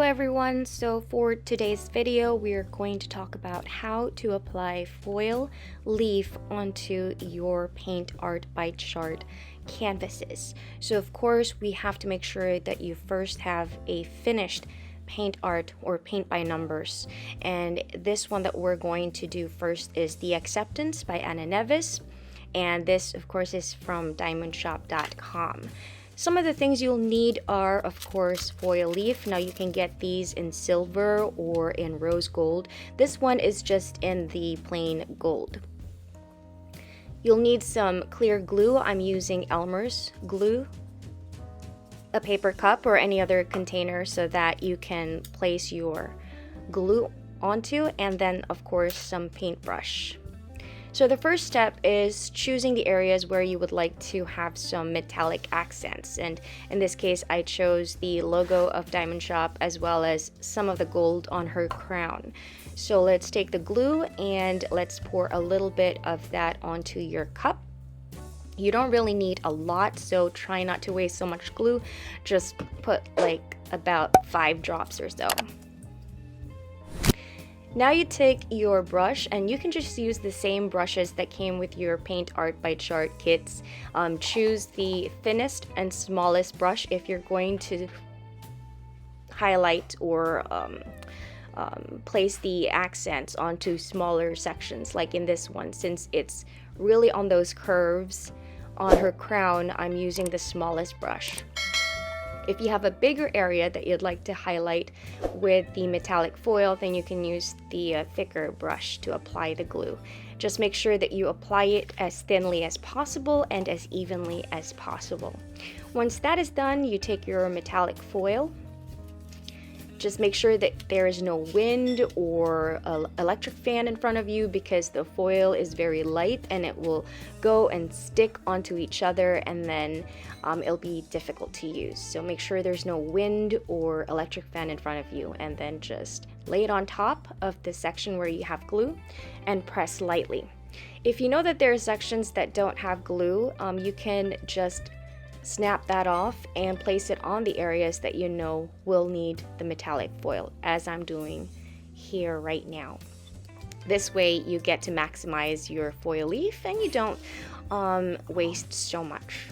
everyone, so for today's video we are going to talk about how to apply foil leaf onto your paint art by chart canvases. So of course we have to make sure that you first have a finished paint art or paint by numbers, and this one that we're going to do first is The Acceptance by ANA NEVES, and this of course is from DIYMOONshop.com. Some of the things you'll need are, of course, foil leaf. Now you can get these in silver or in rose gold. This one is just in the plain gold. You'll need some clear glue. I'm using Elmer's glue, a paper cup or any other container so that you can place your glue onto, and then of course some paintbrush. So the first step is choosing the areas where you would like to have some metallic accents, and in this case I chose the logo of Diamond Shop as well as some of the gold on her crown. So let's take the glue and let's pour a little bit of that onto your cup. You don't really need a lot, so try not to waste so much glue. Just put like about 5 drops or so. Now you take your brush, and you can just use the same brushes that came with your paint art by chart kits. Choose the thinnest and smallest brush if you're going to highlight or place the accents onto smaller sections, like in this one. Since it's really on those curves on her crown, I'm using the smallest brush. If you have a bigger area that you'd like to highlight with the metallic foil, then you can use the thicker brush to apply the glue. Just make sure that you apply it as thinly as possible and as evenly as possible. Once that is done, you take your metallic foil. Just make sure that there is no wind or an electric fan in front of you, because the foil is very light and it will go and stick onto each other, and then it'll be difficult to use. So make sure there's no wind or electric fan in front of you, and then just lay it on top of the section where you have glue and press lightly. If you know that there are sections that don't have glue, you can just snap that off and place it on the areas that you know will need the metallic foil, as I'm doing here right now. This way you get to maximize your foil leaf and you don't waste so much.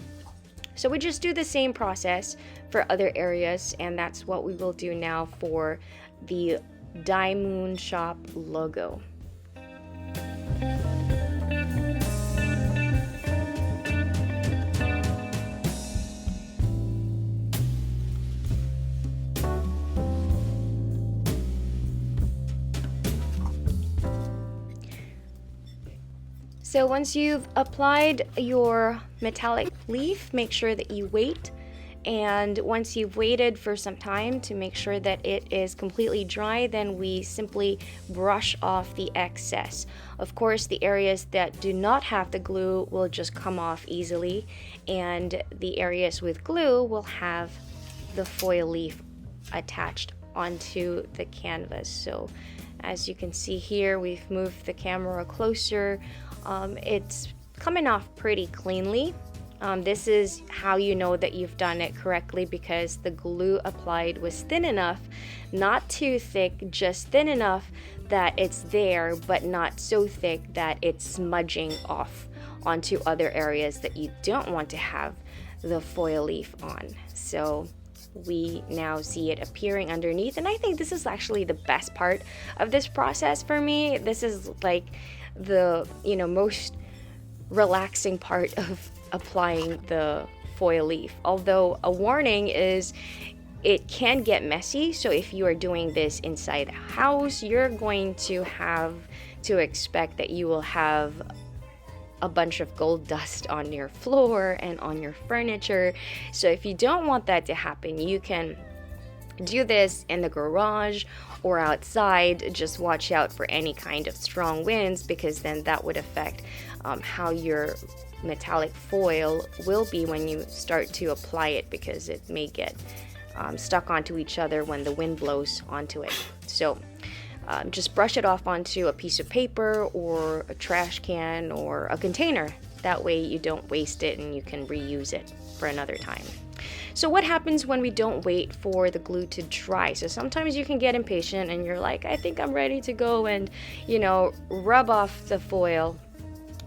So we just do the same process for other areas, and that's what we will do now for the DIYMOON shop logo. So once you've applied your metallic leaf, make sure that you wait, and once you've waited for some time to make sure that it is completely dry, then we simply brush off the excess. Of course, the areas that do not have the glue will just come off easily, and the areas with glue will have the foil leaf attached onto the canvas. So as you can see here, we've moved the camera closer. It's coming off pretty cleanly. This is how you know that you've done it correctly, because the glue applied was thin enough, not too thick, just thin enough that it's there, but not so thick that it's smudging off onto other areas that you don't want to have the foil leaf on. So we now see it appearing underneath, and I think this is actually the best part of this process for me. This is like the most relaxing part of applying the foil leaf. Although a warning is it can get messy, so if you are doing this inside the house, you're going to have to expect that you will have a bunch of gold dust on your floor and on your furniture. So if you don't want that to happen, you can do this in the garage or outside. Just watch out for any kind of strong winds, because then that would affect how your metallic foil will be when you start to apply it, because it may get stuck onto each other when the wind blows onto it. So just brush it off onto a piece of paper or a trash can or a container. That way you don't waste it and you can reuse it for another time. So what happens when we don't wait for the glue to dry? So sometimes you can get impatient and you're like, I think I'm ready to go and, rub off the foil,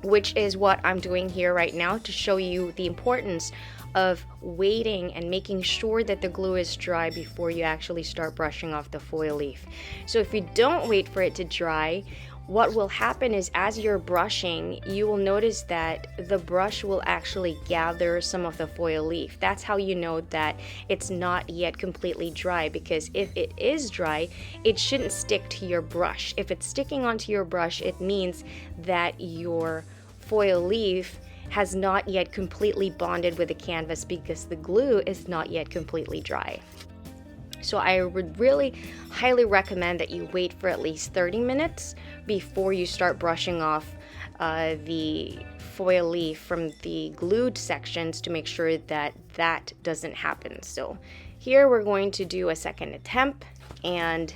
which is what I'm doing here right now to show you the importance of waiting and making sure that the glue is dry before you actually start brushing off the foil leaf. So if you don't wait for it to dry, what will happen is as you're brushing, you will notice that the brush will actually gather some of the foil leaf. That's how you know that it's not yet completely dry, because if it is dry, it shouldn't stick to your brush. If it's sticking onto your brush, it means that your foil leaf has not yet completely bonded with the canvas because the glue is not yet completely dry. So I would really highly recommend that you wait for at least 30 minutes before you start brushing off the foil leaf from the glued sections to make sure that that doesn't happen. So here we're going to do a second attempt, and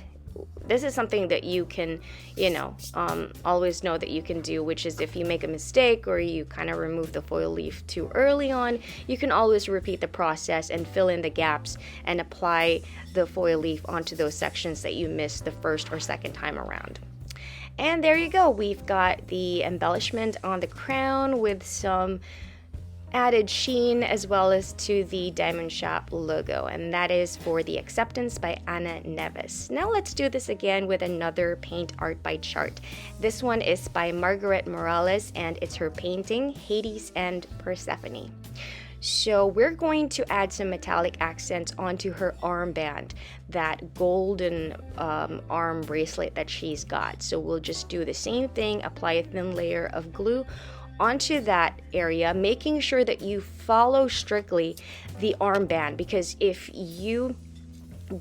this is something that you can, always know that you can do, which is if you make a mistake or you kind of remove the foil leaf too early on, you can always repeat the process and fill in the gaps and apply the foil leaf onto those sections that you missed the first or second time around. And there you go. We've got the embellishment on the crown with some added sheen as well as to the diamond shop logo, and that is for the Acceptance by ANA NEVES. Now let's do this again with another paint art by chart. This one is by Margaret Morales, and it's her painting Hades and Persephone. So we're going to add some metallic accents onto her armband, that golden arm bracelet that she's got. So we'll just do the same thing, apply a thin layer of glue onto that area, making sure that you follow strictly the armband, because if you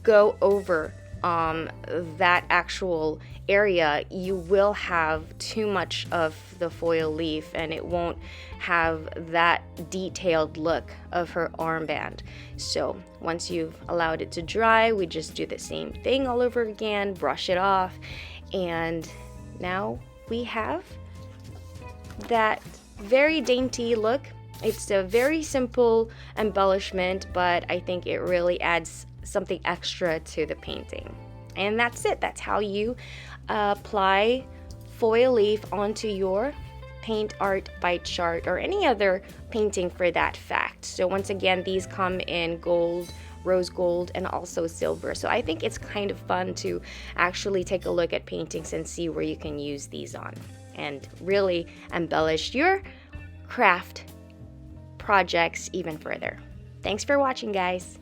go over that actual area, you will have too much of the foil leaf and it won't have that detailed look of her armband. So once you've allowed it to dry, we just do the same thing all over again, brush it off, and now we have that very dainty look. It's a very simple embellishment, but I think it really adds something extra to the painting. And that's it. That's how you apply foil leaf onto your paint art by chart or any other painting for that fact. So once again, these come in gold, rose gold, and also silver. So I think it's kind of fun to actually take a look at paintings and see where you can use these on and really embellish your craft projects even further. Thanks for watching, guys.